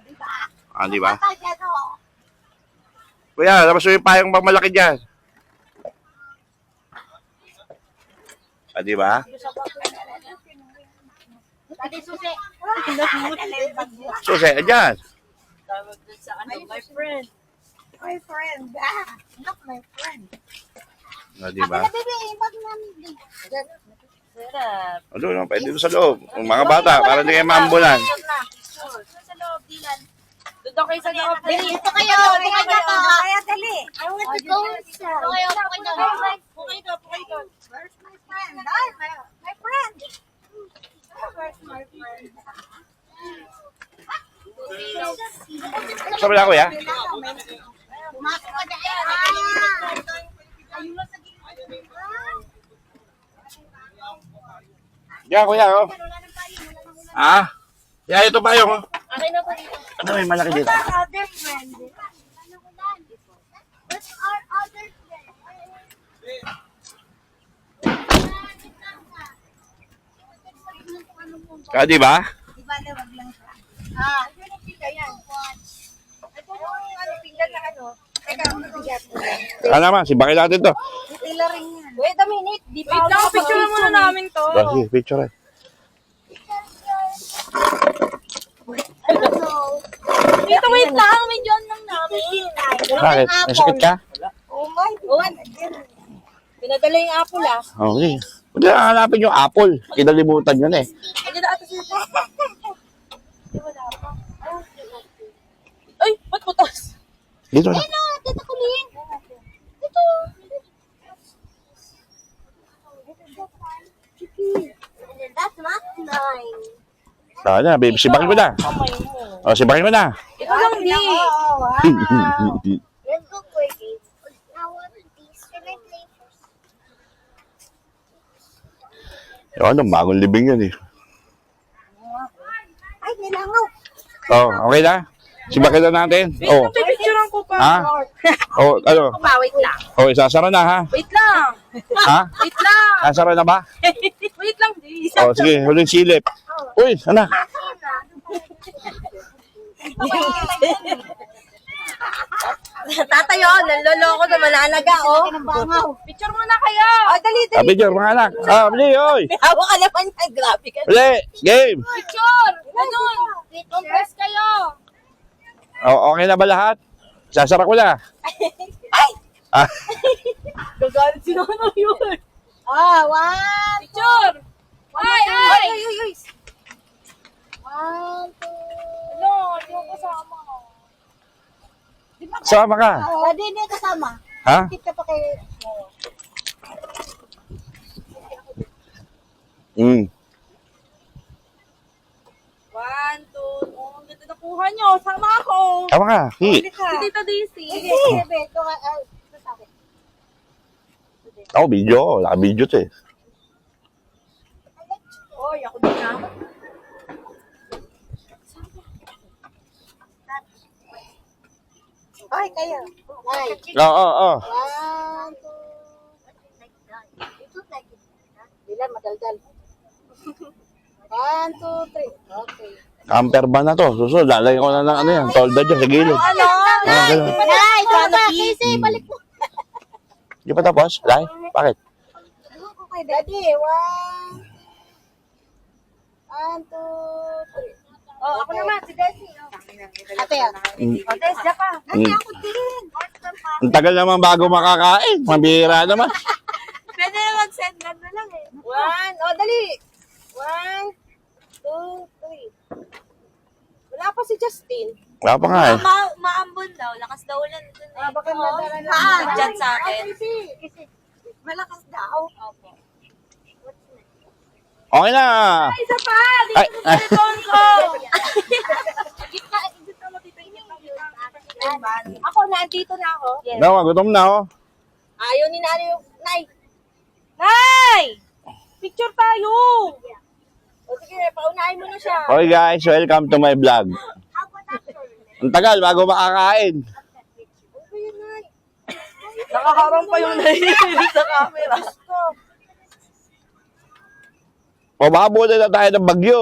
diba? Ah, di ba? Bata dyan, oh. Kuya, labas mo yung payong bang malaki dyan. Ah, di ba? Dati susi. Susi, andyan. Tawag dun sa ano, my friend. My friend. Ah, not my friend. Ah, di ba? Ako na, baby. Bag namin din. Sarap. O, doon, pwede doon sa loob. Yung mga bata, para hindi kayo maambulan. Sure. Sa loob, Dilan. Doon daw kayo sa loob. Dito kayo. Bukay na to. Kaya dali. I want to go inside. Kayo, pukay doon. Pukay doon, pukay doon. Where's my friend? Ay, my friend. Where's my friend? Sabi na, kuya. Pumasok ka dyan. Ayun lang sa gilid. Yan, kuya, oh. Ah? Yan, ito pa yung, oh. Akin na po dito. Ano, may malaki dito. What's our other friend? What's our other friend? Ah, di ba? Di ba, wag lang siya. Ah, ito yung pinggan yan. Ito yung pinggan na ano. Teka, mabigat. Ano naman, sibakin natin to. Tila rin yan. Wait a minute. Di pa ako picture muna namin to. Sige, picture eh. Dito, wait lang. May John lang namin. Bakit? May sakit ka? Oh my God. Pinadala yung apple ah. Okay. Hindi na hanapin yung apple. Kinalimutan yun eh. Nandiyan na ata sila. Di ba dapat? Ay, ba't putas? Dito na. Ano, Tita Kulin? Ito. That's not mine. Sana, baby. Sibakin mo na. Kamay mo. O, sibakin mo na. Ito lang di. Oh, wow. Let's go play games. I want these. Can I play first? Yung ano, bagong libing yun eh. Ay, nilangaw. Oh, okay na? Sibakin na natin. Wait, Oh. napipicturean ko pa. Ha? Oh, ano? Wait lang. Oh, isasara na ha? Wait lang. Ha? Wait lang. Nasara na ba? Wait lang, di. Oh, sige, huling silip. Uy, anak. Tatayo, nanloloko naman na alaga, oh. Picture muna kayo. Oh, dali, dali. Sabi dyan, mga anak. Ah, bili, oy. Hawa ka naman yan, grabe ka. Bili, game. Picture! Ganun! Compress kayo! Oh, okay na ba lahat? Sasara ko na. Ay! Ah, Gagalit si Nono yun. Ah, one. Picture! Ay, ay! One, two. Ano, hindi mo kasama. sama ka. Pwede niya kasama. Ha? Kita pa kay... Mm. 1, 2, oh, ang ganda nakuha nyo. Sama ako. Sama ka. Hi. Si Tita Daisy. Sige, sige, ito nga. Ito sa akin. Ako, video. Wala ka video to eh. Oy, ako din na. Ay, kayo. Ay. Oo, oo. One, two. Ito like it. Bilan, madaldal. 1, 2, 3. Okay. Camper van na to. Susunod, lalagyan ko na ng ano yan. Tolda dyan sa gilid. Ano? Ah, ganun. Ay, ito ba? Kasi, balik mo. Di pa tapos? Lai? Bakit? Okay, daddy. 1, 2, 3. Oh, ako naman, si Desi. Ate, ah. Oh, Des, diyan ka. Ate, Mm. ako din. Ang tagal naman bago makakain. Mabihira naman. Pwede naman send na lang eh. 1, oh, dali. 1, 2, 3. Wala pa si Justin. Wala pa nga eh. Maambon daw. Lakas daw ulan. Baka madala na. Dyan sa akin. Kasi, malakas daw. Opo. Okay na. Isa pa! Dito Ay, sa cellphone ko! Ako, nandito na ako. Yes. Nawa, gutom na oh. Ayaw ni Nani yung... Nay! Nay! Picture tayo! O sige, paunahin mo na siya. Okay guys, welcome to my vlog. Ang tagal bago makakain. Nakaharang pa yung nahihili sa camera. Mababuti na tayo ng bagyo.